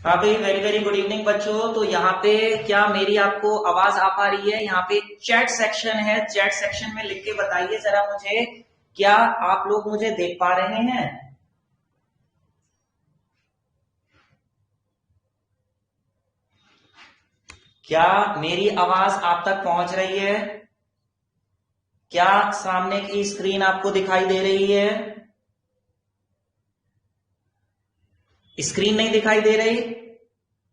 हाँ भाई, very very good evening बच्चों। तो यहाँ पे क्या मेरी आपको आवाज आ पा रही है? यहाँ पे चैट सेक्शन है, चैट सेक्शन में लिख के बताइए जरा मुझे, क्या आप लोग मुझे देख पा रहे हैं? क्या मेरी आवाज आप तक पहुंच रही है? क्या सामने की स्क्रीन आपको दिखाई दे रही है? स्क्रीन नहीं दिखाई दे रही?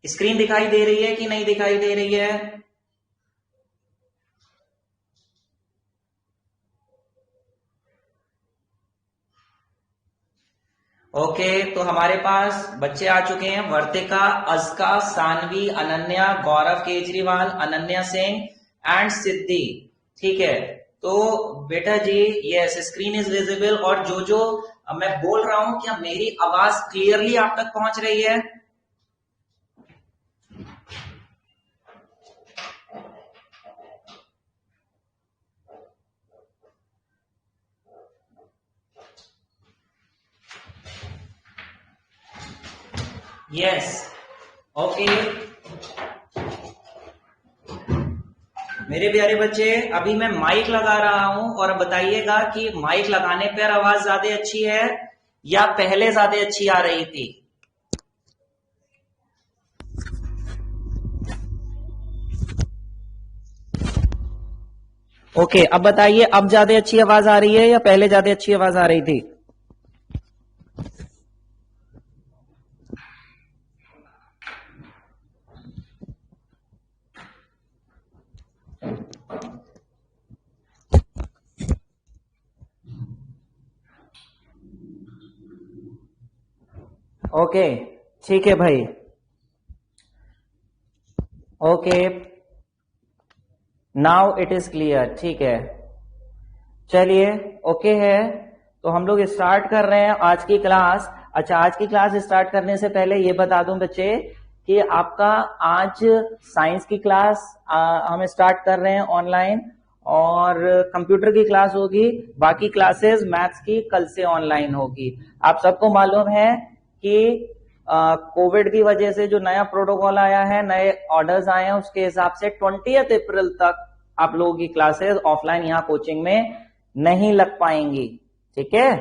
स्क्रीन दिखाई दे रही है कि नहीं दिखाई दे रही है? ओके, तो हमारे पास बच्चे आ चुके हैं। वर्तिका, अजका, सानवी, अनन्या, गौरव केजरीवाल, अनन्या सिंह एंड सिद्धि। ठीक है। तो बेटा जी, यस, स्क्रीन इज विजिबल। और जो जो मैं बोल रहा हूं, क्या मेरी आवाज क्लियरली आप तक पहुंच रही है? यस। ओके मेरे प्यारे बच्चे, अभी मैं माइक लगा रहा हूं और बताइएगा कि माइक लगाने पर आवाज ज्यादा अच्छी है या पहले ज्यादा अच्छी आ रही थी? ओके, अब बताइए, अब ज्यादा अच्छी आवाज आ रही है या पहले ज्यादा अच्छी आवाज आ रही थी? ओके, ठीक है भाई। Okay, now it is clear. ठीक है, चलिए, ओके है। तो हम लोग स्टार्ट कर रहे हैं आज की क्लास। अच्छा, आज की क्लास स्टार्ट करने से पहले ये बता दूं बच्चे कि आपका आज साइंस की क्लास हम स्टार्ट कर रहे हैं ऑनलाइन, और कंप्यूटर की क्लास होगी। बाकी क्लासेस मैथ्स की कल से ऑनलाइन होगी। आप सबको मालूम है कि कोविड की वजह से जो नया प्रोटोकॉल आया है, नए ऑर्डर्स आए हैं, उसके हिसाब से 20 अप्रैल तक आप लोगों की क्लासेस ऑफलाइन यहाँ कोचिंग में नहीं लग पाएंगी। ठीक है।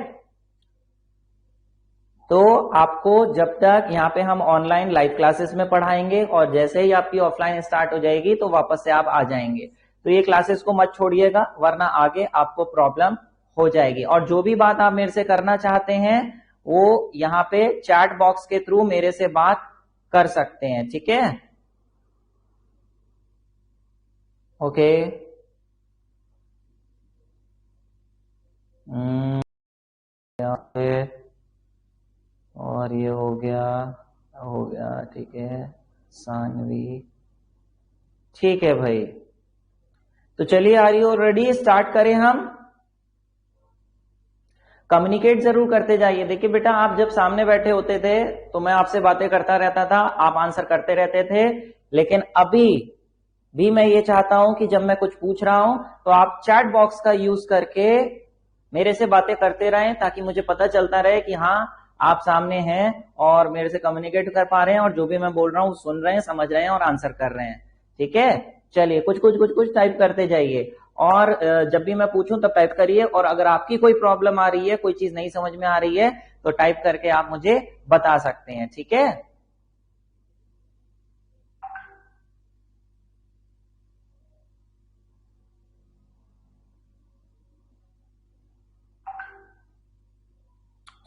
तो आपको जब तक यहाँ पे हम ऑनलाइन लाइव क्लासेस में पढ़ाएंगे, और जैसे ही आपकी ऑफलाइन स्टार्ट हो जाएगी तो वापस से आप आ जाएंगे। तो ये क्लासेस को मत छोड़िएगा, वरना आगे आपको प्रॉब्लम हो जाएगी। और जो भी बात आप मेरे से करना चाहते हैं, वो यहाँ पे चैट बॉक्स के थ्रू मेरे से बात कर सकते हैं। ठीक है। ओके। यहाँ पे, और ये हो गया, ठीक है। सानवी, ठीक है भाई। तो चलिए, आर यू रेडी? स्टार्ट करें हम। कम्युनिकेट जरूर करते जाइए। देखिए बेटा, आप जब सामने बैठे होते थे तो मैं आपसे बातें करता रहता था, आप आंसर करते रहते थे। लेकिन अभी भी मैं ये चाहता हूं कि जब मैं कुछ पूछ रहा हूं तो आप चैट बॉक्स का यूज करके मेरे से बातें करते रहें, ताकि मुझे पता चलता रहे कि हाँ, आप सामने हैं और मेरे से कम्युनिकेट कर पा रहे हैं, और जो भी मैं बोल रहा हूं सुन रहे हैं, समझ रहे हैं और आंसर कर रहे हैं। ठीक है। चलिए, कुछ कुछ कुछ कुछ टाइप करते जाइए। और जब भी मैं पूछूं तब टाइप करिए, और अगर आपकी कोई प्रॉब्लम आ रही है, कोई चीज नहीं समझ में आ रही है, तो टाइप करके आप मुझे बता सकते हैं। ठीक है।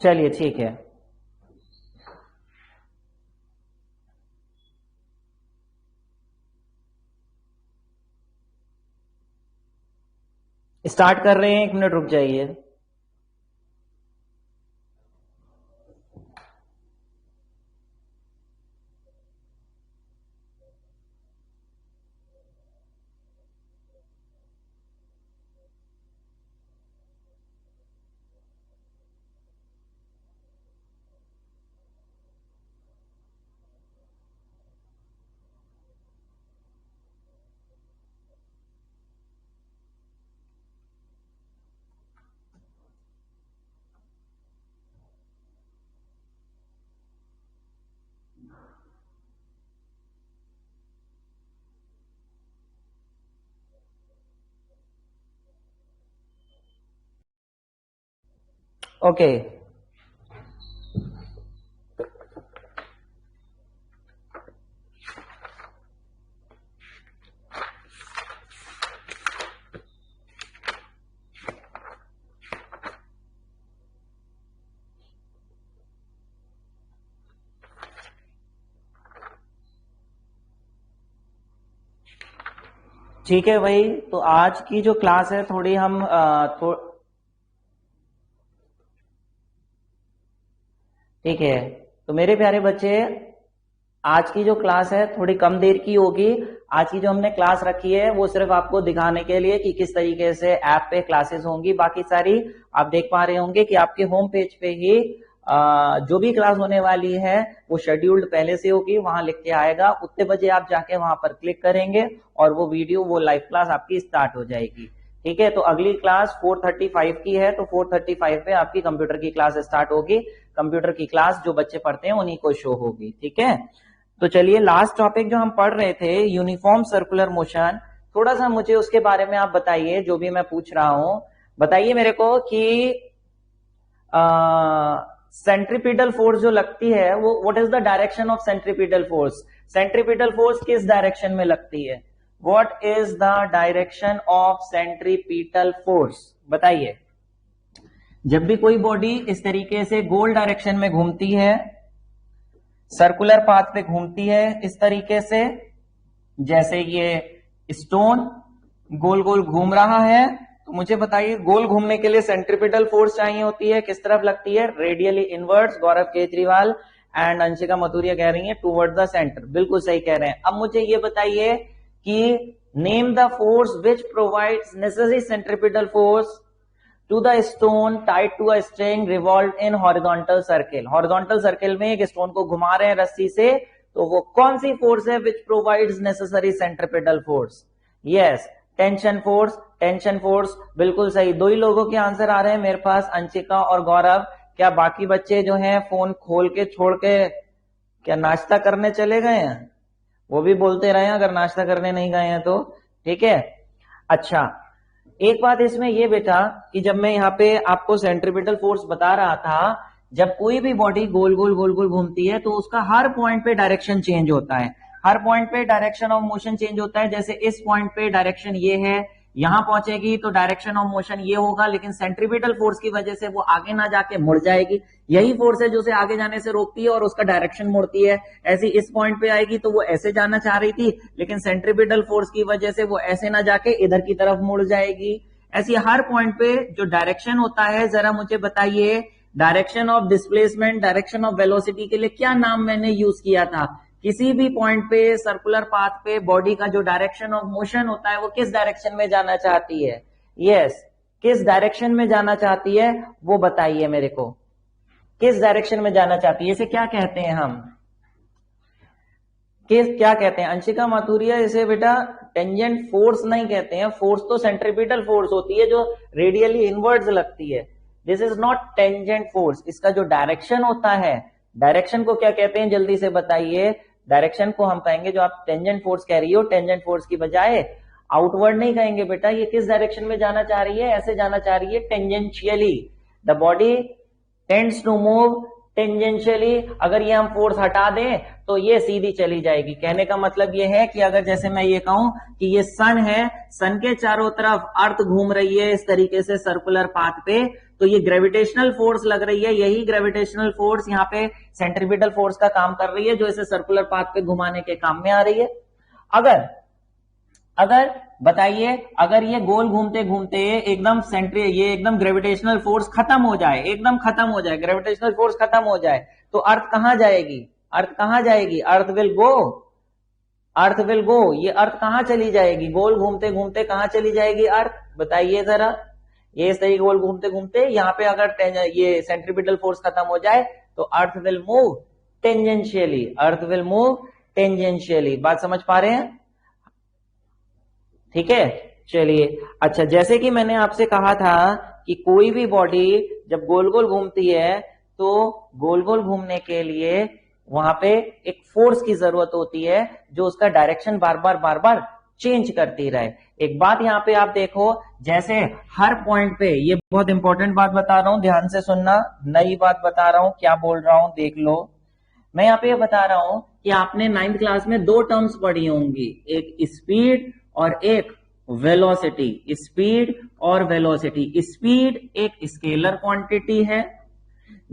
चलिए, ठीक है। स्टार्ट कर रहे हैं, 1 मिनट रुक जाइए। ओके ठीक है भाई, तो आज की जो क्लास है थोड़ी हम ठीक है, तो मेरे प्यारे बच्चे आज की जो क्लास है थोड़ी कम देर की होगी। आज की जो हमने क्लास रखी है वो सिर्फ आपको दिखाने के लिए कि किस तरीके से ऐप पे क्लासेस होंगी। बाकी सारी आप देख पा रहे होंगे कि आपके होम पेज पे ही जो भी क्लास होने वाली है वो शेड्यूल्ड पहले से होगी, वहां लिख के आएगा। उतने बजे आप जाके वहां पर क्लिक करेंगे और वो वीडियो, वो लाइव क्लास आपकी स्टार्ट हो जाएगी। ठीक है, तो अगली क्लास 4:35 की है, तो 4:35 पे आपकी कंप्यूटर की क्लास स्टार्ट होगी। कंप्यूटर की क्लास जो बच्चे पढ़ते हैं उन्हीं को शो होगी। ठीक है, तो चलिए लास्ट टॉपिक जो हम पढ़ रहे थे यूनिफॉर्म सर्कुलर मोशन, थोड़ा सा मुझे उसके बारे में आप बताइए। जो भी मैं पूछ रहा हूं बताइए मेरे को कि सेंट्रीपिटल फोर्स जो लगती है वो what is the direction of centripetal force. Centripetal force किस डायरेक्शन में लगती है? What is the direction of centripetal force, बताइए। जब भी कोई बॉडी इस तरीके से गोल डायरेक्शन में घूमती है, सर्कुलर पाथ पे घूमती है इस तरीके से, जैसे ये स्टोन गोल गोल घूम रहा है, तो मुझे बताइए गोल घूमने के लिए सेंट्रीपिटल फोर्स चाहिए होती है, किस तरफ लगती है? Radially inverts. Gaurav Kejriwal and Anshika Mathuria कह रही है टूवर्ड द सेंटर, बिल्कुल सही कह रहे हैं। अब मुझे ये बताइए कि name the force which provides necessary centripetal force to the stone tied to a string revolve in horizontal circle. Horizontal circle में एक स्टोन को घुमा रहे हैं रस्सी से, तो वो कौन सी फोर्स है विच provides necessary centripetal force? Yes, tension force. Tension force बिल्कुल सही। दो ही लोगों के आंसर आ रहे हैं मेरे पास, अंशिका और गौरव। क्या बाकी बच्चे जो हैं फोन खोल के छोड़ के क्या नाश्ता करने चले गए हैं? वो भी बोलते रहे अगर नाश्ता करने नहीं गए हैं तो। ठीक है, अच्छा एक बात इसमें ये बेटा कि जब मैं यहाँ पे आपको सेंट्रीपिटल फोर्स बता रहा था, जब कोई भी बॉडी गोल गोल गोल गोल घूमती है तो उसका हर पॉइंट पे डायरेक्शन चेंज होता है। हर पॉइंट पे डायरेक्शन ऑफ मोशन चेंज होता है। जैसे इस पॉइंट पे डायरेक्शन ये है, यहां पहुंचेगी तो डायरेक्शन ऑफ मोशन ये होगा, लेकिन सेंट्रीपिटल फोर्स की वजह से वो आगे ना जाके मुड़ जाएगी। यही फोर्स है जो उसे आगे जाने से रोकती है और उसका डायरेक्शन मोड़ती है। ऐसी इस पॉइंट पे आएगी तो वो ऐसे जाना चाह रही थी, लेकिन सेंट्रीपिटल फोर्स की वजह से वो ऐसे ना जाके इधर की तरफ मुड़ जाएगी। ऐसी हर पॉइंट पे जो डायरेक्शन होता है, जरा मुझे बताइए direction of displacement, direction of velocity के लिए क्या नाम मैंने यूज किया था? किसी भी पॉइंट पे सर्कुलर पाथ पे बॉडी का जो डायरेक्शन ऑफ मोशन होता है वो किस डायरेक्शन में जाना चाहती है? यस, किस डायरेक्शन में जाना चाहती है वो बताइए मेरे को। किस डायरेक्शन में जाना चाहती है, इसे क्या कहते हैं हम? क्या कहते हैं? अंशिका माथुरिया इसे बेटा टेंजेंट फोर्स नहीं कहते हैं। फोर्स तो सेंट्रीपिटल फोर्स होती है जो रेडियली इनवर्ड्स लगती है। This is not tangent force. इसका जो डायरेक्शन होता है, डायरेक्शन को क्या कहते हैं जल्दी से बताइए। डायरेक्शन को हम कहेंगे, जो आप टेंजेंट फोर्स कह रही हो, टेंजेंट फोर्स की बजाय आउटवर्ड नहीं कहेंगे बेटा। ये किस डायरेक्शन में जाना चाह रही है? ऐसे जाना चाह रही है tangentially. The body tends to move tangentially. अगर ये हम फोर्स हटा दें तो ये सीधी चली जाएगी। कहने का मतलब ये है कि अगर जैसे मैं ये कहूं कि ये सन है, सन के चारों तरफ अर्थ घूम रही है इस तरीके से सर्कुलर पाथ पे, तो ये ग्रेविटेशनल फोर्स लग रही है। यही ग्रेविटेशनल फोर्स यहाँ पे सेंट्रीपिटल फोर्स का काम कर रही है, जो इसे सर्कुलर पाथ पे घुमाने के काम में आ रही है। अगर बताइए, अगर ये गोल घूमते घूमते एकदम ये एकदम ग्रेविटेशनल फोर्स खत्म हो जाए, एकदम खत्म हो जाए, ग्रेविटेशनल फोर्स खत्म हो जाए, तो अर्थ कहां जाएगी? अर्थ कहां जाएगी? Earth will go. Earth will go. ये अर्थ कहां चली जाएगी? गोल घूमते घूमते कहां चली जाएगी अर्थ? बताइए जरा। ये इस तरीके गोल घूमते घूमते यहाँ पे अगर ये सेंट्रीपिटल फोर्स खत्म हो जाए तो earth will move tangentially. Earth will move tangentially. बात समझ पा रहे हैं? ठीक है, चलिए। अच्छा, जैसे कि मैंने आपसे कहा था कि कोई भी बॉडी जब गोल गोल घूमती है तो गोल गोल घूमने के लिए वहां पे एक फोर्स की जरूरत होती है जो उसका डायरेक्शन बार बार चेंज करती रहे। एक बात यहाँ पे आप देखो, जैसे हर पॉइंट पे, ये बहुत इंपॉर्टेंट बात बता रहा हूं, ध्यान से सुनना, नई बात बता रहा हूं, क्या बोल रहा हूं देख लो। मैं यहाँ पे ये बता रहा हूं कि आपने 9th क्लास में दो टर्म्स पढ़ी होंगी, एक स्पीड और एक वेलोसिटी। स्पीड और वेलोसिटी, स्पीड एक स्केलर क्वांटिटी है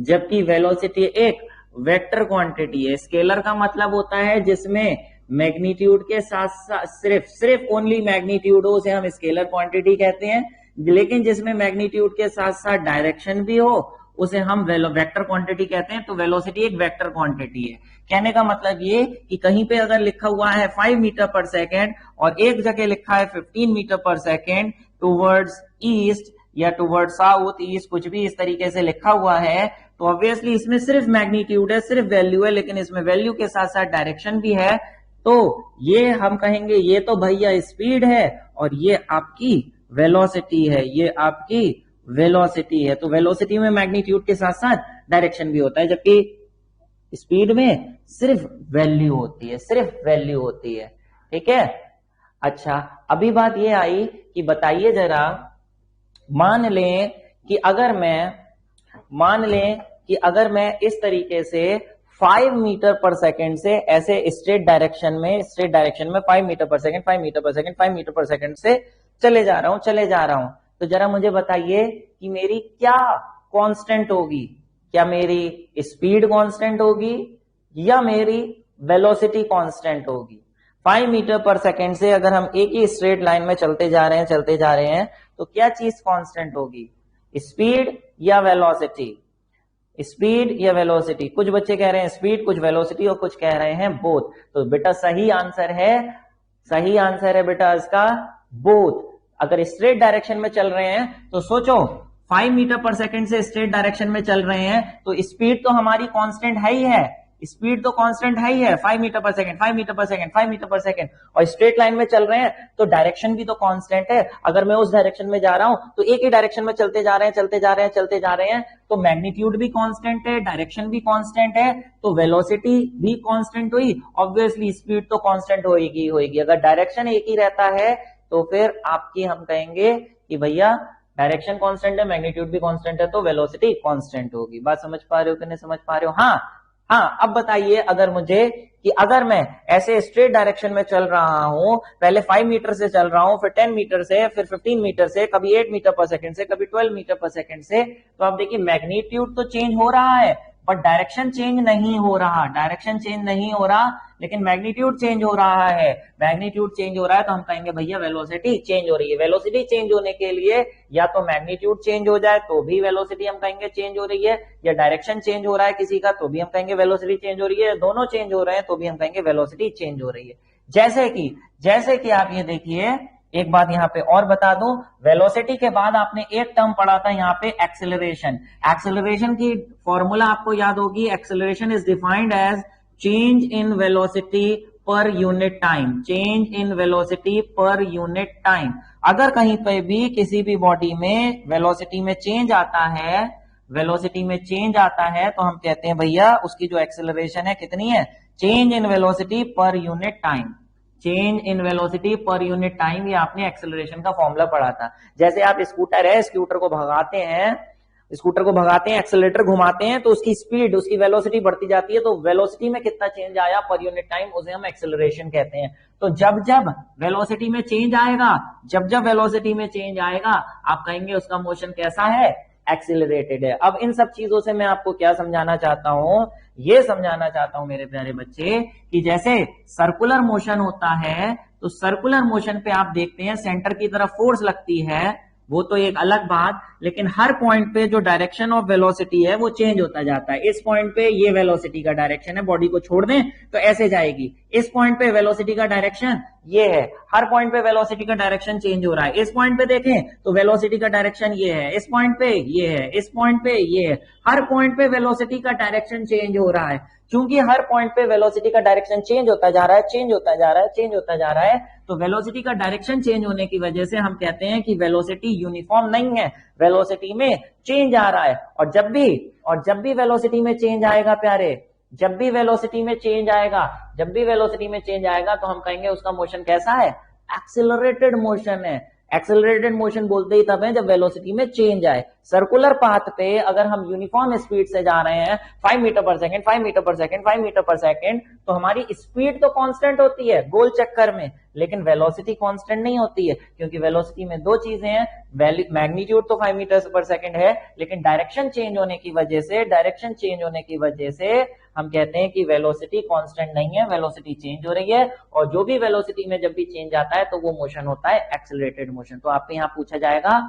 जबकि वेलोसिटी एक वेक्टर क्वांटिटी है। स्केलर का मतलब होता है जिसमें मैग्नीट्यूड के साथ साथ सिर्फ ओनली मैग्नीट्यूड हो, उसे हम स्केलर क्वांटिटी कहते हैं। लेकिन जिसमें मैग्नीट्यूड के साथ साथ डायरेक्शन भी हो उसे हम वेक्टर क्वांटिटी कहते हैं। तो वेलोसिटी एक वेक्टर क्वांटिटी है। कहने का मतलब ये कि कहीं पे अगर लिखा हुआ है 5 मीटर पर सेकेंड और एक जगह लिखा है 15 मीटर पर सेकेंड टूवर्ड्स ईस्ट या टूवर्ड साउथ ईस्ट, कुछ भी इस तरीके से लिखा हुआ है, तो ऑब्वियसली इसमें सिर्फ मैग्नीट्यूड है, सिर्फ वैल्यू है, लेकिन इसमें वैल्यू के साथ साथ डायरेक्शन भी है। तो ये हम कहेंगे ये तो भैया स्पीड है और ये आपकी वेलोसिटी है, ये आपकी वेलोसिटी है। तो वेलोसिटी में मैग्नीट्यूड के साथ साथ डायरेक्शन भी होता है, जबकि स्पीड में सिर्फ वैल्यू होती है, सिर्फ वैल्यू होती है। ठीक है, अच्छा अभी बात ये आई कि बताइए जरा, मान लें कि अगर मैं इस तरीके से 5 मीटर पर सेकेंड से ऐसे स्ट्रेट डायरेक्शन में 5 मीटर पर सेकेंड 5 मीटर पर सेकेंड 5 मीटर पर सेकेंड से चले जा रहा हूं, तो जरा मुझे बताइए कि मेरी क्या कांस्टेंट होगी? क्या मेरी स्पीड कांस्टेंट होगी या मेरी वेलोसिटी कांस्टेंट होगी? 5 मीटर पर सेकेंड से अगर हम एक ही स्ट्रेट लाइन में चलते जा रहे हैं तो क्या चीज कांस्टेंट होगी? स्पीड या वेलोसिटी? स्पीड या वेलोसिटी? कुछ बच्चे कह रहे हैं स्पीड, कुछ वेलोसिटी और कुछ कह रहे हैं बोथ। तो बेटा सही आंसर है बेटा इसका बोथ। अगर स्ट्रेट डायरेक्शन में चल रहे हैं तो सोचो 5 मीटर पर सेकेंड से स्ट्रेट डायरेक्शन में चल रहे हैं तो स्पीड तो हमारी कांस्टेंट है ही है, स्पीड तो कांस्टेंट है ही है, 5 मीटर पर सेकेंड 5 मीटर पर सेकेंड 5 मीटर पर सेकेंड, और स्ट्रेट लाइन में चल रहे हैं तो डायरेक्शन भी तो कांस्टेंट है। अगर मैं उस डायरेक्शन में जा रहा हूं तो एक ही डायरेक्शन में चलते जा रहे हैं तो मैग्नीट्यूड भी कांस्टेंट है, डायरेक्शन भी कांस्टेंट है, तो वेलोसिटी भी कांस्टेंट हुई, ऑब्वियसली स्पीड तो कांस्टेंट होगी। अगर डायरेक्शन एक ही रहता है तो फिर आपकी हम कहेंगे कि भैया डायरेक्शन कांस्टेंट है, मैग्नीट्यूड भी कांस्टेंट है, तो वेलोसिटी कांस्टेंट होगी। बात समझ पा रहे हो कि नहीं समझ पा रहे हो? हाँ, अब बताइए अगर मैं ऐसे स्ट्रेट डायरेक्शन में चल रहा हूं, पहले 5 मीटर से चल रहा हूं, फिर 10 मीटर से, फिर 15 मीटर से, कभी 8 मीटर पर सेकंड से, कभी 12 मीटर पर सेकंड से, तो आप देखिए मैग्नीट्यूड तो चेंज हो रहा है बट डायरेक्शन चेंज नहीं हो रहा, लेकिन मैग्नीट्यूड चेंज हो रहा है। तो हम कहेंगे भैया वेलोसिटी चेंज हो रही है। वेलोसिटी चेंज होने के लिए या तो मैग्नीट्यूड चेंज हो जाए तो भी वेलोसिटी हम कहेंगे चेंज हो रही है, या डायरेक्शन चेंज हो रहा है किसी का तो भी हम कहेंगे वेलोसिटी चेंज हो रही है, दोनों चेंज हो रहे हैं तो भी हम कहेंगे वेलोसिटी चेंज हो रही है। जैसे कि आप ये देखिए, एक बात यहां पे और बता दूं, वेलोसिटी के बाद आपने एक टर्म पढ़ा था यहां पे एक्सेलरेशन की फॉर्मूला आपको याद होगी। Acceleration is defined as change in velocity per unit time. अगर कहीं पे भी किसी भी बॉडी में वेलोसिटी में चेंज आता है तो हम कहते हैं भैया उसकी जो एक्सेलरेशन है कितनी है? Change in velocity per unit time. ये आपने एक्सेलरेशन का फॉर्मूला पढ़ा था। जैसे आप स्कूटर को भगाते हैं, एक्सेलरेटर घुमाते हैं तो उसकी वेलोसिटी बढ़ती जाती है, तो वेलोसिटी में कितना चेंज आया पर यूनिट टाइम, उसे हम एक्सेलरेशन कहते हैं। तो जब वेलोसिटी में चेंज आएगा आप कहेंगे उसका मोशन कैसा है? एक्सीलरेटेड है। अब इन सब चीजों से मैं आपको क्या समझाना चाहता हूं? ये समझाना चाहता हूं मेरे प्यारे बच्चे कि जैसे सर्कुलर मोशन होता है तो सर्कुलर मोशन पे आप देखते हैं सेंटर की तरफ फोर्स लगती है, वो तो एक अलग बात, लेकिन हर पॉइंट पे जो डायरेक्शन ऑफ वेलोसिटी है वो चेंज होता जाता है। इस पॉइंट पे ये वेलोसिटी का डायरेक्शन है, बॉडी को छोड़ दें तो ऐसे जाएगी। इस पॉइंट पे वेलोसिटी का डायरेक्शन ये है, हर पॉइंट पे वेलोसिटी का डायरेक्शन चेंज हो रहा है। इस पॉइंट पे देखें तो वेलोसिटी का डायरेक्शन ये है, इस पॉइंट पे ये है, इस पॉइंट पे ये है, हर पॉइंट पे वेलोसिटी का डायरेक्शन चेंज हो रहा है। क्योंकि हर पॉइंट पे वेलोसिटी का डायरेक्शन चेंज होता जा रहा है, तो वेलोसिटी का डायरेक्शन चेंज होने की वजह से हम कहते हैं कि वेलोसिटी यूनिफॉर्म नहीं है, वेलोसिटी में चेंज आ रहा है। और जब भी वेलोसिटी में चेंज आएगा प्यारे, जब भी वेलोसिटी में चेंज आएगा तो हम कहेंगे उसका मोशन कैसा है? एक्सिलरेटेड मोशन है। एक्सेलरेटेड मोशन बोलते ही तब है जब वेलोसिटी में चेंज आए। सर्कुलर पाथ पे अगर हम यूनिफॉर्म स्पीड से जा रहे हैं 5 मीटर पर सेकंड 5 मीटर पर सेकंड 5 मीटर पर सेकंड, तो हमारी स्पीड तो कांस्टेंट होती है गोल चक्कर में, लेकिन वेलोसिटी कांस्टेंट नहीं होती है, क्योंकि वेलोसिटी में दो चीजें हैं, मैग्नीट्यूड तो 5 मीटर पर सेकंड है, लेकिन डायरेक्शन चेंज होने की वजह से हम कहते हैं कि वेलोसिटी कांस्टेंट नहीं है, वेलोसिटी चेंज हो रही है, और जो भी वेलोसिटी में जब भी चेंज आता है तो वो मोशन होता है एक्सेलरेटेड मोशन। तो आपको यहां पूछा जाएगा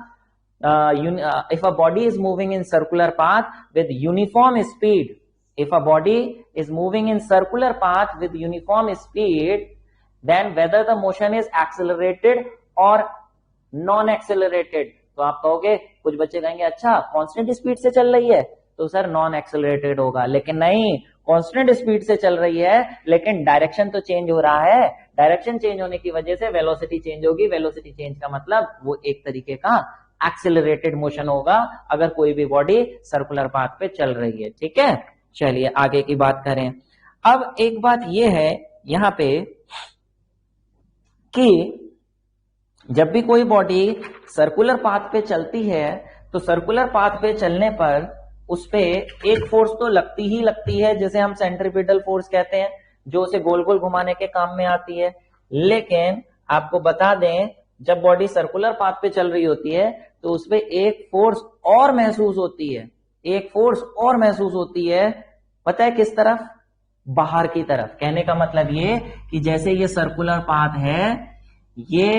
if a body is moving in circular path with uniform speed, if a body is moving in circular path with uniform speed, then whether the motion is accelerated or non accelerated। तो आप कहोगे, कुछ बच्चे कहेंगे अच्छा constant speed से चल रही है तो सर नॉन एक्सेलरेटेड होगा, लेकिन नहीं, कांस्टेंट स्पीड से चल रही है लेकिन डायरेक्शन तो चेंज हो रहा है। डायरेक्शन चेंज होने की वजह से वेलोसिटी चेंज होगी, वेलोसिटी चेंज का मतलब वो एक तरीके का एक्सेलरेटेड मोशन होगा अगर कोई भी बॉडी सर्कुलर पाथ पे चल रही है। ठीक है, चलिए आगे की बात करें। अब एक बात यह है यहां पे कि जब भी कोई बॉडी सर्कुलर पाथ पे चलती है तो सर्कुलर पाथ पे चलने पर उस पे एक फोर्स तो लगती ही लगती है, जिसे हम सेंट्रीपिटल फोर्स कहते हैं, जो उसे गोल गोल घुमाने के काम में आती है। लेकिन आपको बता दें, जब बॉडी सर्कुलर पाथ पे चल रही होती है तो उसपे एक फोर्स और महसूस होती है, एक फोर्स और महसूस होती है। पता है किस तरफ? बाहर की तरफ। कहने का मतलब ये कि जैसे ये सर्कुलर पाथ है, ये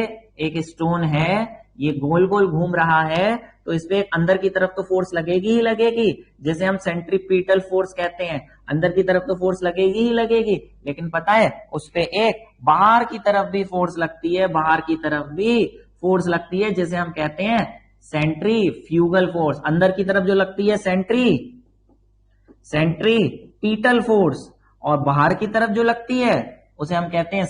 एक स्टोन है, ये गोल गोल घूम रहा है, तो इस पे अंदर की तरफ तो फोर्स लगेगी ही लगेगी, जैसे हम सेंट्रीपिटल फोर्स कहते हैं, अंदर की तरफ तो फोर्स लगेगी ही लगेगी। लेकिन पता है उस पे एक बाहर की तरफ भी फोर्स लगती है, बाहर की तरफ भी फोर्स लगती है, जिसे हम कहते हैं सेंट्रीफ्यूगल फोर्स। अंदर की तरफ जो लगती है सेंट्रीपिटल फोर्स, और बाहर की तरफ जो लगती है उसे हम कहते हैं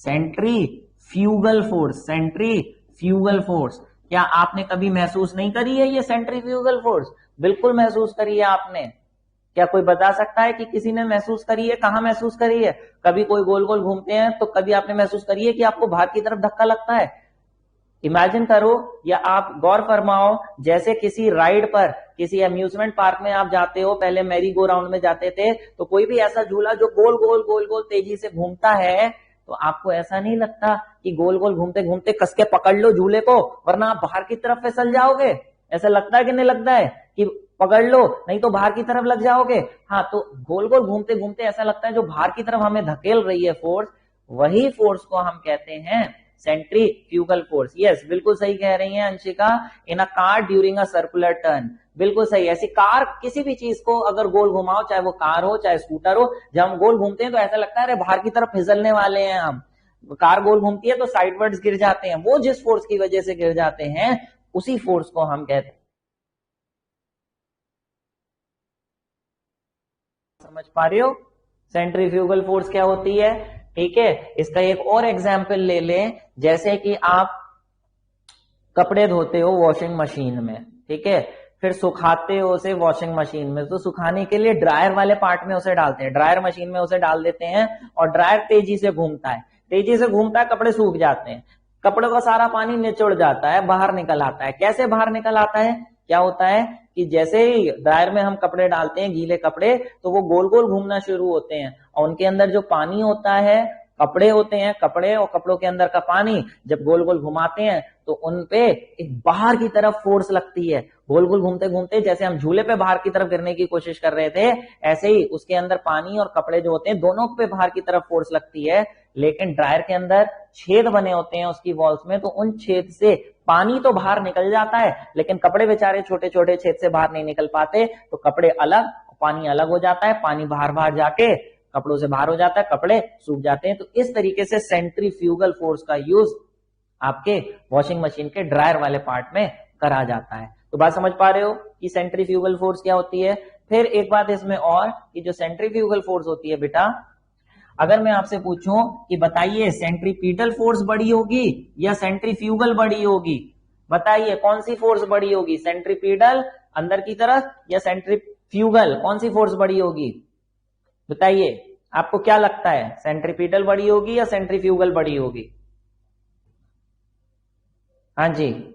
सेंट्रीफ्यूगल फोर्स। सेंट्रीफ्यूगल फोर्स क्या आपने कभी महसूस नहीं करी है ये सेंट्रीफ्यूगल फोर्स? बिल्कुल महसूस करी है आपने। क्या कोई बता सकता है कि किसी ने महसूस करी है? कहां महसूस करी है? कभी कोई गोल गोल घूमते हैं तो कभी आपने महसूस करी है कि आपको बाहर की तरफ धक्का लगता है? इमेजिन करो या आप गौर फरमाओ, जैसे किसी राइड पर, किसी अम्यूजमेंट पार्क में आप जाते हो, पहले मैरी गो राउंड में जाते थे, तो कोई भी ऐसा झूला जो गोल गोल गोल गोल तेजी से घूमता है, तो आपको ऐसा नहीं लगता कि गोल गोल घूमते घूमते कस के पकड़ लो झूले को वरना आप बाहर की तरफ फिसल जाओगे? ऐसा लगता है कि नहीं लगता है कि पकड़ लो नहीं तो बाहर की तरफ लग जाओगे? हाँ, तो गोल गोल घूमते घूमते ऐसा लगता है जो बाहर की तरफ हमें धकेल रही है फोर्स, वही फोर्स को हम कहते हैं सेंट्रीफ्यूगल फोर्स। यस, बिल्कुल सही कह रही हैं Anshika. In a car during a circular turn, बिल्कुल सही। ऐसी कार, किसी भी चीज को अगर गोल घुमाओ, चाहे वो कार हो चाहे स्कूटर हो, जब हम गोल घूमते हैं तो ऐसा लगता है अरे बाहर की तरफ फिसलने वाले हैं हम। कार गोल घूमती है तो साइडवर्ड्स गिर जाते हैं, वो जिस फोर्स की वजह से गिर जाते हैं उसी फोर्स को हम कहते हैं। समझ पा रहे हो सेंट्रीफ्यूगल फोर्स क्या होती है? ठीक है, इसका एक और एग्जाम्पल ले लें। जैसे कि आप कपड़े धोते हो वॉशिंग मशीन में, ठीक है, फिर सुखाते हो उसे वॉशिंग मशीन में, तो सुखाने के लिए ड्रायर वाले पार्ट में उसे डालते हैं, ड्रायर मशीन में उसे डाल देते हैं, और ड्रायर तेजी से घूमता है, तेजी से घूमता है, कपड़े सूख जाते हैं, कपड़ों का सारा पानी निचुड़ जाता है, बाहर निकल आता है। कैसे बाहर निकल आता है? क्या होता है कि जैसे ही ड्रायर में हम कपड़े डालते हैं, गीले कपड़े, तो वो गोल गोल घूमना शुरू होते हैं, और उनके अंदर जो पानी होता है, कपड़े होते हैं, कपड़े और कपड़ों के अंदर का पानी जब गोल गोल घुमाते हैं तो उनपे एक बाहर की तरफ फोर्स लगती है। गोल गोल घूमते घूमते जैसे हम झूले पे बाहर की तरफ गिरने की कोशिश कर रहे थे, ऐसे ही उसके अंदर पानी और कपड़े जो होते हैं दोनों पे बाहर की तरफ फोर्स लगती है। लेकिन ड्रायर के अंदर छेद बने होते हैं उसकी वॉल्स में, तो उन छेद से पानी तो बाहर निकल जाता है, लेकिन कपड़े बेचारे छोटे छोटे छेद से बाहर नहीं निकल पाते, तो कपड़े अलग, पानी अलग हो जाता है, पानी बाहर बाहर जाके कपड़ों से बाहर हो जाता है, कपड़े सूख जाते हैं। तो इस तरीके से सेंट्रीफ्यूगल फोर्स का यूज आपके वॉशिंग मशीन के ड्रायर वाले पार्ट में करा जाता है। तो बात समझ पा रहे हो कि सेंट्रीफ्यूगल फोर्स क्या होती है? फिर एक बात इसमें और, कि जो सेंट्रीफ्यूगल फोर्स होती है बेटा, अगर मैं आपसे पूछूं कि बताइए सेंट्रीपिटल फोर्स बड़ी होगी या सेंट्रीफ्यूगल बड़ी होगी? बताइए कौन सी फोर्स बड़ी होगी, सेंट्रीपिटल अंदर की तरफ या सेंट्रीफ्यूगल, कौन सी फोर्स बड़ी होगी? बताइए। आपको क्या लगता है, सेंट्रीपिटल बड़ी होगी या सेंट्रीफ्यूगल बड़ी होगी? हाँ जी,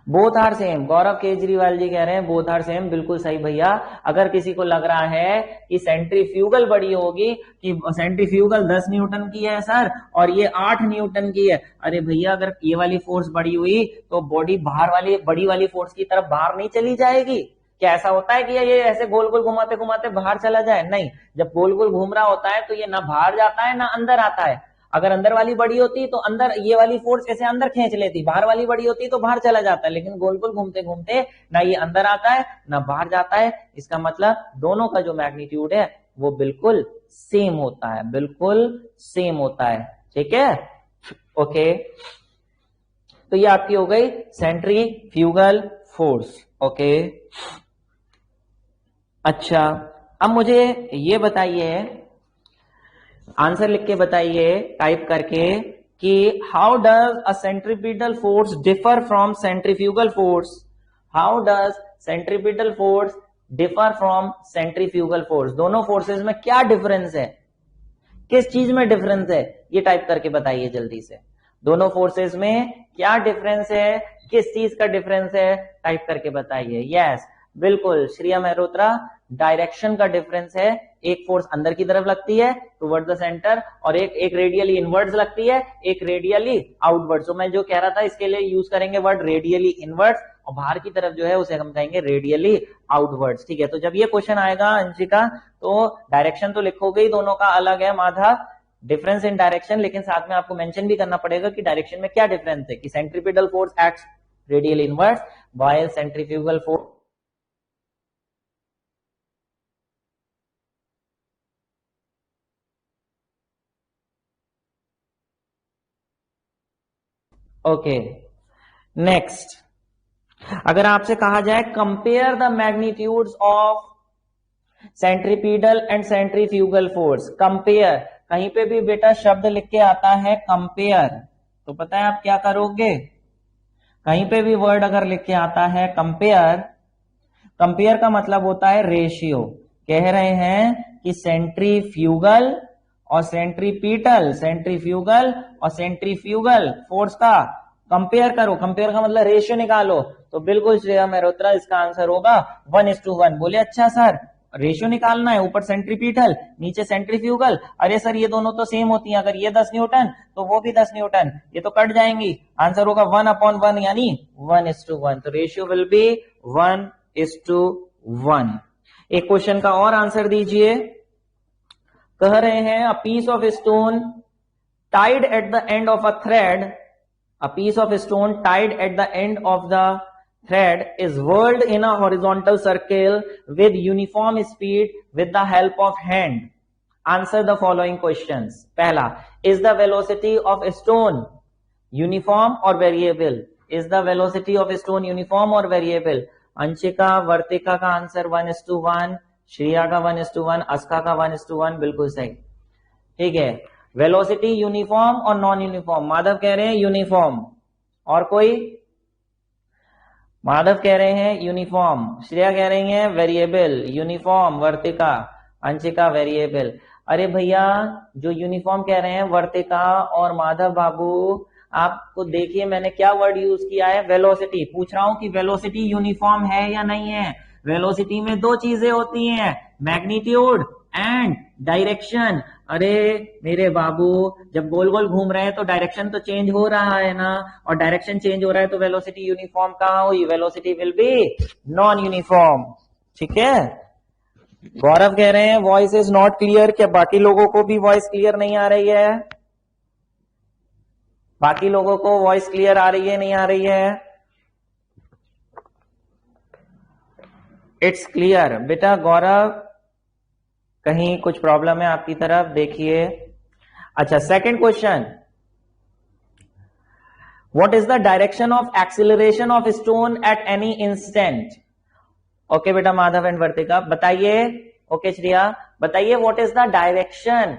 बोथ आर सेम। गौरव केजरीवाल जी कह रहे हैं बोथ आर सेम, बिल्कुल सही भैया। अगर किसी को लग रहा है कि सेंट्रीफ्यूगल बड़ी होगी, कि सेंट्रीफ्यूगल 10 न्यूटन की है सर और ये 8 न्यूटन की है, अरे भैया अगर ये वाली फोर्स बड़ी हुई तो बॉडी बाहर वाली बड़ी वाली फोर्स की तरफ बाहर नहीं चली जाएगी? क्या ऐसा होता है कि ये ऐसे गोल गोल घुमाते घुमाते बाहर चला जाए? नहीं, जब गोल गोल घूम रहा होता है तो ये ना बाहर जाता है ना अंदर आता है। अगर अंदर वाली बड़ी होती तो अंदर ये वाली फोर्स ऐसे अंदर खींच लेती, बाहर वाली बड़ी होती तो बाहर चला जाता है, लेकिन गोल गोल घूमते घूमते ना ये अंदर आता है ना बाहर जाता है। इसका मतलब दोनों का जो मैग्नीट्यूड है वो बिल्कुल सेम होता है, बिल्कुल सेम होता है। ठीक है, ओके। तो ये आपकी हो गई सेंट्रीफ्यूगल फोर्स। ओके, अच्छा अब मुझे ये बताइए, आंसर लिख के बताइए टाइप करके कि how does a centripetal force differ from centrifugal force? How does centripetal force differ from centrifugal force? दोनों फोर्सेस में क्या डिफरेंस है, किस चीज में डिफरेंस है, ये टाइप करके बताइए जल्दी से। दोनों फोर्सेस में क्या डिफरेंस है, किस चीज का डिफरेंस है, टाइप करके बताइए। यस, बिल्कुल श्रिया मेहरोत्रा, डायरेक्शन का डिफरेंस है। एक फोर्स अंदर की तरफ लगती है टुवर्ड्स द सेंटर और एक रेडियली इनवर्ड्स लगती है, एक रेडियली आउटवर्ड्स। तो मैं जो कह रहा था इसके लिए यूज करेंगे वर्ड रेडियली इनवर्ड्स और बाहर की तरफ जो है उसे हम कहेंगे रेडियली आउटवर्ड्स। ठीक है, तो जब ये क्वेश्चन आएगा अंशिका तो डायरेक्शन तो लिखोगे ही, दोनों का अलग है माधव, डिफरेंस इन डायरेक्शन, लेकिन साथ में आपको मेंशन भी करना पड़ेगा कि डायरेक्शन में क्या डिफरेंस है, कि centripetal force acts radially inwards while centrifugal force. Okay, next, अगर आपसे कहा जाए compare the magnitudes of centripetal and centrifugal force, compare, कहीं पे भी बेटा शब्द लिख के आता है कंपेयर तो पता है आप क्या करोगे? कहीं पे भी वर्ड अगर लिख के आता है कंपेयर, कंपेयर का मतलब होता है रेशियो। कह रहे हैं कि सेंट्रीफ्यूगल और सेंट्रीपिटल, सेंट्रीफ्यूगल और सेंट्रीफ्यूगल फोर्स का कंपेयर करो। कंपेयर का मतलब रेशियो निकालो। तो बिल्कुल श्रेया मेहरोत्रा, इसका आंसर होगा 1:1। बोले अच्छा सर रेशियो निकालना है, ऊपर सेंट्रीपिटल नीचे सेंट्रीफ्यूगल, अरे सर ये दोनों तो सेम होती हैं, अगर ये 10 न्यूटन तो वो भी 10 न्यूटन, ये तो कट जाएंगी। आंसर होगा 1/1 यानी 1:1। तो रेशियो विल बी 1:1। एक क्वेश्चन का और आंसर दीजिए। कह रहे हैं a piece of stone tied at the end of a thread, a piece of stone tied at the end of the thread is whirled in a horizontal circle with uniform speed with the help of hand. Answer the following questions. पहला, is the velocity of stone uniform or variable? Is the velocity of stone uniform or variable? Anshika Vartika का answer 1:1, Shriya का 1:1, अस्का का 1:1, बिल्कुल सही। ठीक है, velocity uniform और non uniform, Madhav कह रहे हैं यूनिफॉर्म, और कोई? माधव कह रहे हैं यूनिफॉर्म, श्रेया कह रही है वेरिएबल, यूनिफॉर्म वर्तिका, अंशिका वेरिएबल। अरे भैया जो यूनिफॉर्म कह रहे हैं वर्तिका और माधव बाबू, आपको देखिए मैंने क्या वर्ड यूज किया है, वेलोसिटी। पूछ रहा हूं कि वेलोसिटी यूनिफॉर्म है या नहीं है। वेलोसिटी में दो चीजें होती हैं, मैग्नीट्यूड एंड डायरेक्शन। अरे मेरे बाबू जब गोल गोल घूम रहे हैं तो डायरेक्शन तो चेंज हो रहा है ना, और डायरेक्शन चेंज हो रहा है तो वेलोसिटी यूनिफॉर्म कहां हुई? Velocity will be non uniform. ठीक है, गौरव कह रहे हैं वॉइस इज नॉट क्लियर। क्या बाकी लोगों को भी वॉइस क्लियर नहीं आ रही है? बाकी लोगों को वॉइस क्लियर आ रही है नहीं आ रही है? इट्स क्लियर बेटा। गौरव कहीं कुछ प्रॉब्लम है आपकी तरफ, देखिए। अच्छा, second question, what is the direction of acceleration of stone at any instant? Okay बेटा माधव एंड वर्तिका बताइए। ओके श्रिया बताइए, what is the direction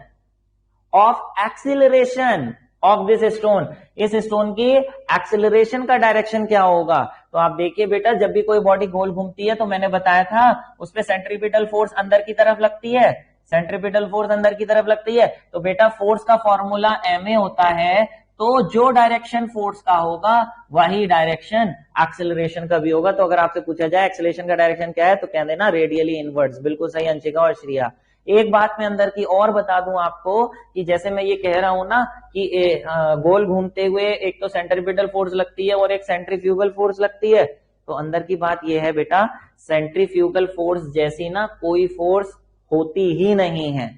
of acceleration of this stone? इस स्टोन की एक्सिलरेशन का डायरेक्शन क्या होगा? तो आप देखिए बेटा, जब भी कोई बॉडी गोल घूमती है तो मैंने बताया था उस पे सेंट्रीपिटल फोर्स अंदर की तरफ लगती है, सेंट्रीपिटल फोर्स अंदर की तरफ लगती है। तो बेटा फोर्स का फॉर्मूला ma होता है, तो जो डायरेक्शन फोर्स का होगा वही डायरेक्शन एक्सेलरेशन का भी होगा। तो अगर आपसे पूछा जाए एक्सेलरेशन का डायरेक्शन क्या है तो कह देना रेडियली इनवर्ड्स। बिल्कुल सही अंशिका और श्रिया। एक बात मैं अंदर की और बता दूं आपको कि जैसे मैं ये कह रहा हूं ना कि गोल घूमते हुए एक तो सेंट्रीपिटल फोर्स लगती है और एक सेंट्रीफ्यूगल फोर्स लगती है, तो अंदर की बात यह है बेटा, सेंट्रीफ्यूगल फोर्स जैसी ना कोई फोर्स होती ही नहीं है,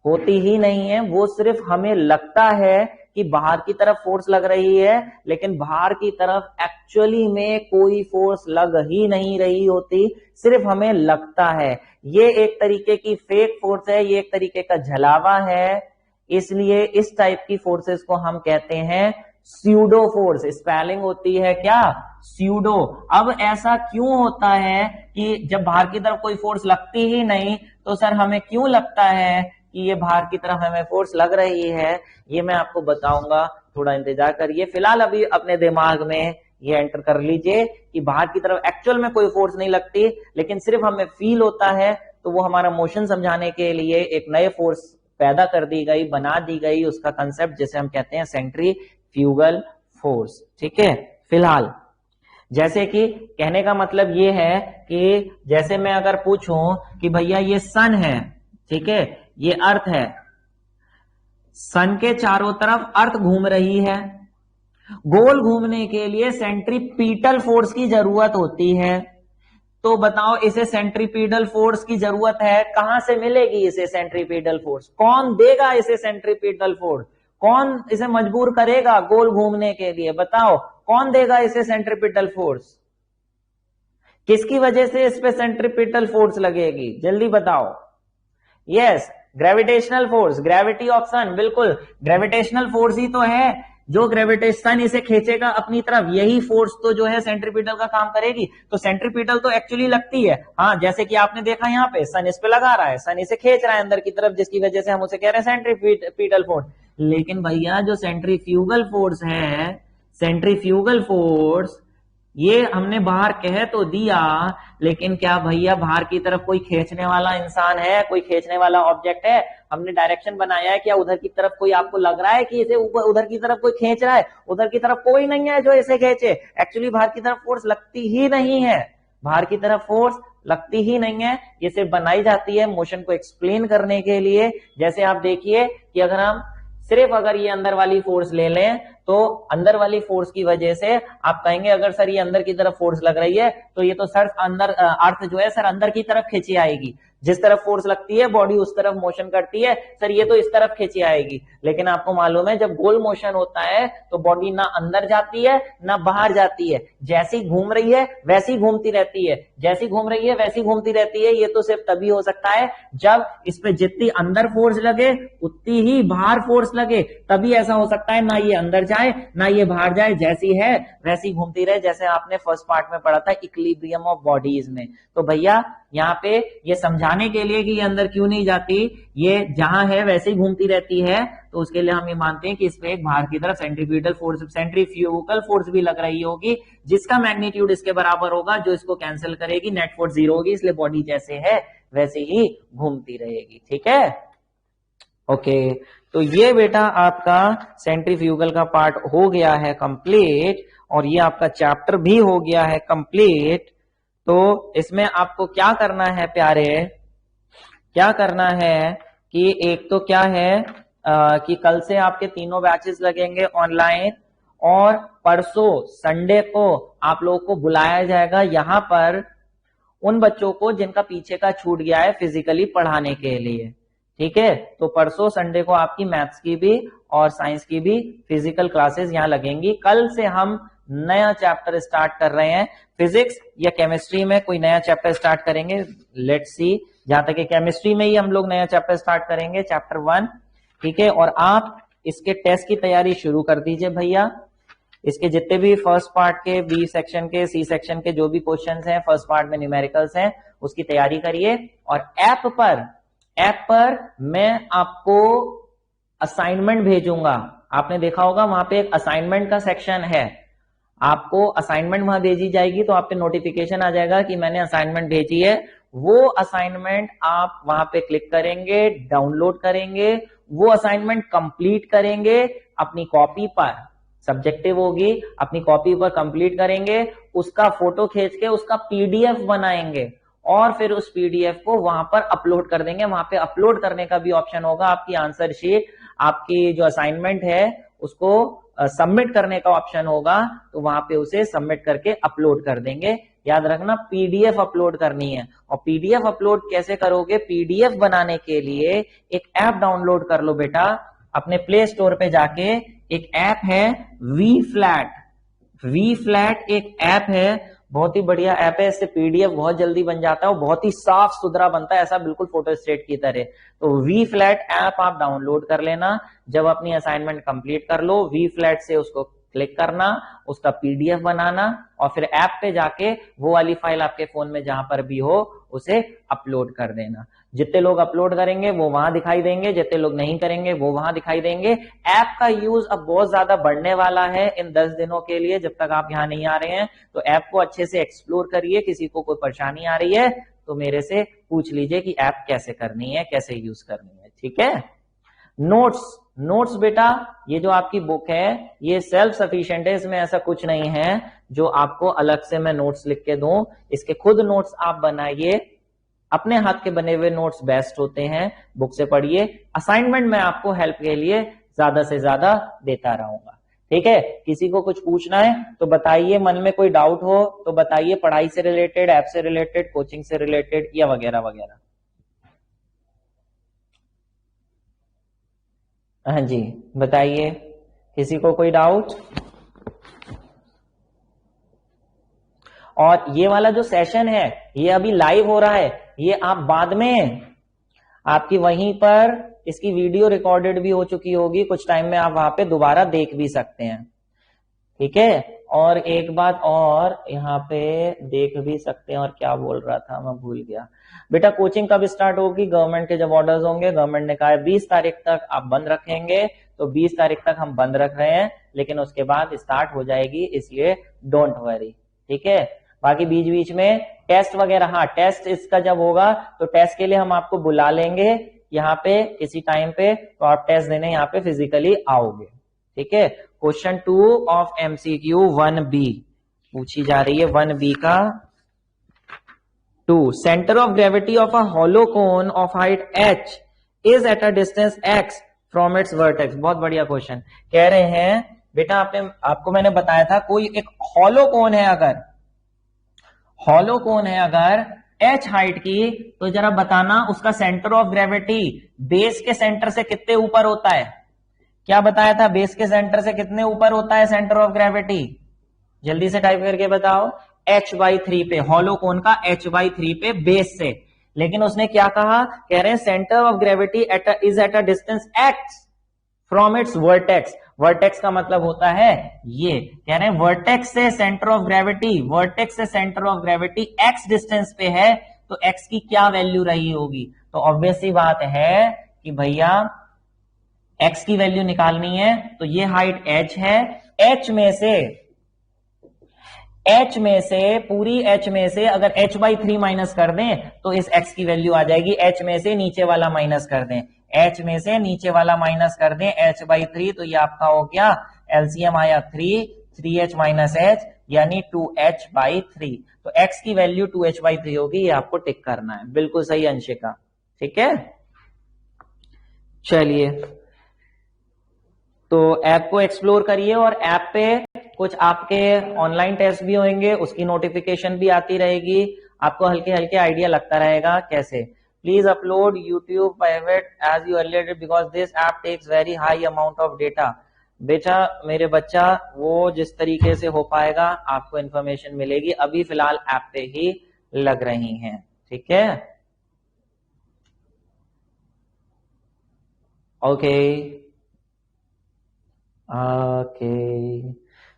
होती ही नहीं है। वो सिर्फ हमें लगता है कि बाहर की तरफ फोर्स लग रही है, लेकिन बाहर की तरफ एक्चुअली में कोई फोर्स लग ही नहीं रही होती, सिर्फ हमें लगता है। ये एक तरीके की फेक फोर्स है, ये एक तरीके का झलावा है। इसलिए इस टाइप की फोर्सेस को हम कहते हैं स्यूडो फोर्स। स्पेलिंग होती है क्या? स्यूडो। अब ऐसा क्यों होता है कि जब बाहर की तरफ कोई फोर्स लगती ही नहीं तो सर हमें क्यों लगता है कि ये बाहर की तरफ हमें फोर्स लग रही है? ये मैं आपको बताऊंगा, थोड़ा इंतजार करिए। फिलहाल अभी अपने दिमाग में ये एंटर कर लीजिए कि बाहर की तरफ एक्चुअल में कोई फोर्स नहीं लगती, लेकिन सिर्फ हमें फील होता है। तो वो हमारा मोशन समझाने के लिए एक नए फोर्स पैदा कर दी गई, बना दी गई, उसका कंसेप्ट जिसे हम कहते हैं सेंट्रीफ्यूगल फोर्स। ठीक है। फिलहाल जैसे कि कहने का मतलब ये है कि जैसे मैं अगर पूछूं कि भैया ये सन है, ठीक है, ये अर्थ है, सन के चारों तरफ अर्थ घूम रही है, गोल घूमने के लिए सेंट्रीपिटल फोर्स की जरूरत होती है। तो बताओ इसे सेंट्रीपिटल फोर्स की जरूरत है, कहां से मिलेगी इसे सेंट्रीपिटल फोर्स? कौन देगा इसे सेंट्रीपिटल फोर्स? कौन इसे मजबूर करेगा गोल घूमने के लिए? बताओ कौन देगा इसे सेंट्रीपिटल फोर्स? किसकी वजह से इस पे सेंट्रीपिटल फोर्स लगेगी? जल्दी बताओ। Yes, gravitational force, gravity of sun. बिल्कुल, ग्रेविटेशनल फोर्स ही तो है जो ग्रेविटेशन इसे खींचेगा अपनी तरफ, यही फोर्स तो जो है सेंट्रीपिटल का काम करेगी। तो सेंट्रीपिटल तो एक्चुअली लगती है, हाँ, जैसे कि आपने देखा यहाँ पे सन इस पे लगा रहा है, सन इसे खींच रहा है अंदर की तरफ, जिसकी वजह से हम उसे कह रहे हैं सेंट्रीपिटल फोर्स। लेकिन भैया जो सेंट्रीफ्यूगल फोर्स है, सेंट्रीफ्यूगल फोर्स, ये हमने बाहर कह तो दिया, लेकिन क्या भैया बाहर की तरफ कोई खींचने वाला इंसान है, कोई खींचने वाला ऑब्जेक्ट है? हमने डायरेक्शन बनाया है, क्या उधर की तरफ कोई आपको लग रहा है कि इसे ऊपर उधर की तरफ कोई खींच रहा है? उधर की तरफ कोई नहीं है जो इसे खींचे। एक्चुअली बाहर की तरफ फोर्स लगती ही नहीं है, बाहर की तरफ फोर्स लगती ही नहीं है। ये सिर्फ बनाई जाती है मोशन को एक्सप्लेन करने के लिए। जैसे आप देखिए कि अगर हम सिर्फ अगर ये अंदर वाली फोर्स ले लें तो अंदर वाली फोर्स की वजह से आप कहेंगे अगर सर ये अंदर की तरफ फोर्स लग रही है तो ये तो सर अंदर अर्थ जो है सर अंदर की तरफ खींची आएगी। जिस तरफ फोर्स लगती है बॉडी उस तरफ मोशन करती है, सर ये तो इस तरफ खींची आएगी। लेकिन आपको मालूम है जब गोल मोशन होता है तो बॉडी ना अंदर जाती है ना बाहर जाती है, जैसी घूम रही है वैसी घूमती रहती है, जैसी घूम रही है वैसी घूमती रहती है। ये तो सिर्फ तभी हो सकता है जब इस पे जितनी अंदर फोर्स लगे उतनी ही बाहर फोर्स लगे, तभी ऐसा हो सकता है। ना ये अंदर जाए ना ये बाहर जाए, जैसी है वैसी घूमती रहे, जैसे आपने फर्स्ट पार्ट में पढ़ा था इक्विलिब्रियम ऑफ बॉडीज में। तो भैया यहाँ पे ये समझाने के लिए कि ये अंदर क्यों नहीं जाती, ये जहां है वैसे ही घूमती रहती है, तो उसके लिए हम ये मानते हैं कि इसमें एक बाहर की तरफ सेंट्रीपिटल फोर्स, सेंट्रीफ्यूगल फोर्स भी लग रही होगी, जिसका मैग्नीट्यूड इसके बराबर होगा, जो इसको कैंसिल करेगी, नेट फोर्स 0 होगी। इसलिए बॉडी जैसे है वैसे ही घूमती रहेगी। ठीक है, ओके। तो ये बेटा आपका सेंट्रीफ्यूगल का पार्ट हो गया है कंप्लीट, और ये आपका चैप्टर भी हो गया है कंप्लीट। तो इसमें आपको क्या करना है प्यारे, क्या करना है कि एक तो क्या है कि कल से आपके तीनों बैचेस लगेंगे ऑनलाइन, और परसों संडे को आप लोगों को बुलाया जाएगा यहाँ पर उन बच्चों को जिनका पीछे का छूट गया है फिजिकली पढ़ाने के लिए। ठीक है, तो परसों संडे को आपकी मैथ्स की भी और साइंस की भी फिजिकल क्लासेस यहाँ लगेंगी। कल से हम नया चैप्टर स्टार्ट कर रहे हैं, फिजिक्स या केमिस्ट्री में कोई नया चैप्टर स्टार्ट करेंगे, लेट्स सी। जहां तक कि केमिस्ट्री में ही हम लोग नया चैप्टर स्टार्ट करेंगे, चैप्टर 1। ठीक है, और आप इसके टेस्ट की तैयारी शुरू कर दीजिए भैया। इसके जितने भी फर्स्ट पार्ट के, बी सेक्शन के, सी सेक्शन के जो भी क्वेश्चंस हैं, फर्स्ट पार्ट में न्यूमेरिकल्स हैं, उसकी तैयारी करिए। और ऐप पर मैं आपको असाइनमेंट भेजूंगा। आपने देखा होगा वहां पे एक असाइनमेंट का सेक्शन है, आपको असाइनमेंट वहां भेजी जाएगी तो आप पे नोटिफिकेशन आ जाएगा कि मैंने असाइनमेंट भेजी है। वो असाइनमेंट आप वहां पे क्लिक करेंगे, डाउनलोड करेंगे, वो असाइनमेंट कंप्लीट करेंगे अपनी कॉपी पर, सब्जेक्टिव होगी, अपनी कॉपी पर कंप्लीट करेंगे, उसका फोटो खींच के उसका पीडीएफ बनाएंगे और फिर उस पीडीएफ को वहां पर अपलोड कर देंगे। वहां पे अपलोड करने का भी ऑप्शन होगा, आपकी आंसर शीट, आपकी जो असाइनमेंट है उसको सबमिट करने का ऑप्शन होगा, तो वहां पे उसे सबमिट करके अपलोड कर देंगे। याद रखना पीडीएफ अपलोड करनी है। और पीडीएफ अपलोड कैसे करोगे? पीडीएफ बनाने के लिए एक ऐप डाउनलोड कर लो बेटा, अपने प्ले स्टोर पे जाके एक ऐप है वी फ्लैट एक ऐप है, बहुत ही बढ़िया ऐप है। इससे पीडीएफ बहुत जल्दी बन जाता है और बहुत ही साफ सुथरा बनता है, ऐसा बिल्कुल फोटोस्टेट की तरह। तो वी फ्लैट ऐप आप डाउनलोड कर लेना। जब अपनी असाइनमेंट कंप्लीट कर लो, वी फ्लैट से उसको क्लिक करना, उसका पीडीएफ बनाना और फिर ऐप पे जाके वो वाली फाइल आपके फोन में जहां पर भी हो उसे अपलोड कर देना। जितने लोग अपलोड करेंगे वो वहां दिखाई देंगे, जितने लोग नहीं करेंगे वो वहां दिखाई देंगे। ऐप का यूज अब बहुत ज्यादा बढ़ने वाला है इन 10 दिनों के लिए, जब तक आप यहाँ नहीं आ रहे हैं। तो ऐप को अच्छे से एक्सप्लोर करिए। किसी को कोई परेशानी आ रही है तो मेरे से पूछ लीजिए कि ऐप कैसे करनी है, कैसे यूज करनी है, ठीक है। नोट्स बेटा, ये जो आपकी बुक है ये सेल्फ सफिशिएंट है, इसमें ऐसा कुछ नहीं है जो आपको अलग से मैं नोट्स लिख के दूं। इसके खुद नोट्स आप बनाइए, अपने हाथ के बने हुए नोट्स बेस्ट होते हैं, बुक से पढ़िए। असाइनमेंट में आपको हेल्प के लिए ज्यादा से ज्यादा देता रहूंगा, ठीक है। किसी को कुछ पूछना है तो बताइए, मन में कोई डाउट हो तो बताइए, पढ़ाई से रिलेटेड, ऐप से रिलेटेड, कोचिंग से रिलेटेड या वगैरह वगैरह। हाँ जी बताइए, किसी को कोई डाउट? और ये वाला जो सेशन है ये अभी लाइव हो रहा है, ये आप बाद में आपकी वहीं पर इसकी वीडियो रिकॉर्डेड भी हो चुकी होगी, कुछ टाइम में आप वहां पे दोबारा देख भी सकते हैं, ठीक है। और एक बात और यहाँ पे देख भी सकते हैं, और क्या बोल रहा था मैं भूल गया बेटा। कोचिंग कब स्टार्ट होगी? गवर्नमेंट के जब ऑर्डर्स होंगे, गवर्नमेंट ने कहा है 20 तारीख तक आप बंद रखेंगे, तो 20 तारीख तक हम बंद रख रहे हैं, लेकिन उसके बाद स्टार्ट हो जाएगी, इसलिए डोंट वरी, ठीक है। बाकी बीच बीच में टेस्ट वगैरह, हाँ टेस्ट इसका जब होगा तो टेस्ट के लिए हम आपको बुला लेंगे यहाँ पे किसी टाइम पे, तो आप टेस्ट देने यहाँ पे फिजिकली आओगे, ठीक है। क्वेश्चन 2 ऑफ एमसीक्यू 1B पूछी जा रही है, 1B का 2। Centre of gravity of a hollow cone of height h is at a distance x from its vertex. बहुत बढ़िया क्वेश्चन। कह रहे हैं बेटा आपको मैंने बताया था, कोई एक हॉलो कोन है, अगर हॉलो कोन है अगर h हाइट की, तो जरा बताना उसका सेंटर ऑफ ग्रेविटी बेस के सेंटर से कितने ऊपर होता है? क्या बताया था? बेस के सेंटर से कितने ऊपर होता है सेंटर ऑफ ग्रेविटी? जल्दी से टाइप करके बताओ। h/3 पे, हॉलो कोन का h/3 पे बेस से। लेकिन उसने क्या कहा? कह रहे हैं centre of gravity is at a distance x from its vertex. Vertex का मतलब होता है ये, कह रहे हैं वर्टेक्स से सेंटर ऑफ ग्रेविटी, वर्टेक्स से centre of gravity x distance पे है, तो x की क्या वैल्यू रही होगी? तो ऑब्वियस सी बात है कि भैया x की वैल्यू निकालनी है, तो ये हाइट h है, h में से पूरी h में से अगर h/3 माइनस कर दें तो इस x की वैल्यू आ जाएगी। h में से नीचे वाला माइनस कर दें, h में से नीचे वाला माइनस कर दें, h/3, तो ये आपका हो गया, एलसीएम आया 3h माइनस h यानी 2h/3। तो x की वैल्यू 2h/3 होगी, ये आपको टिक करना है। बिल्कुल सही अंशिका, ठीक है। चलिए, तो ऐप को एक्सप्लोर करिए और ऐप पे कुछ आपके ऑनलाइन टेस्ट भी होंगे, उसकी नोटिफिकेशन भी आती रहेगी, आपको हल्के हल्के आइडिया लगता रहेगा कैसे। Please upload YouTube private as you earlier did because this app takes very high amount of data. बेटा मेरे बच्चा, वो जिस तरीके से हो पाएगा आपको इंफॉर्मेशन मिलेगी, अभी फिलहाल ऐप पे ही लग रही हैं, ठीक है। ओके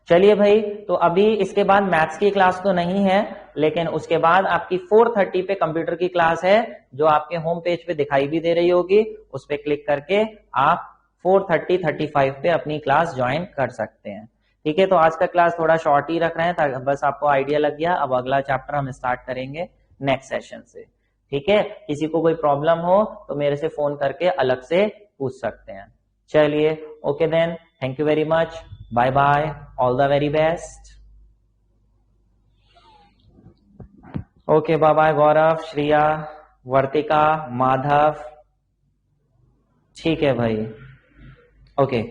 चलिए भाई, तो अभी इसके बाद मैथ्स की क्लास तो नहीं है, लेकिन उसके बाद आपकी 4:30 पे कंप्यूटर की क्लास है, जो आपके होम पेज पे दिखाई भी दे रही होगी। उस पर क्लिक करके आप 4:30-35 पे अपनी क्लास ज्वाइन कर सकते हैं। ठीक है, तो आज का क्लास थोड़ा शॉर्ट ही रख रहे हैं ताकि बस आपको आइडिया लग गया। अब अगला चैप्टर हम स्टार्ट करेंगे नेक्स्ट सेशन से। ठीक है, किसी को कोई प्रॉब्लम हो तो मेरे से फोन करके अलग से पूछ सकते हैं। चलिए, okay then, thank you very much, bye bye, all the very best. Okay, bye bye Gaurav, Shriya, Vartika, Madhav. ठीक है भाई, ओके।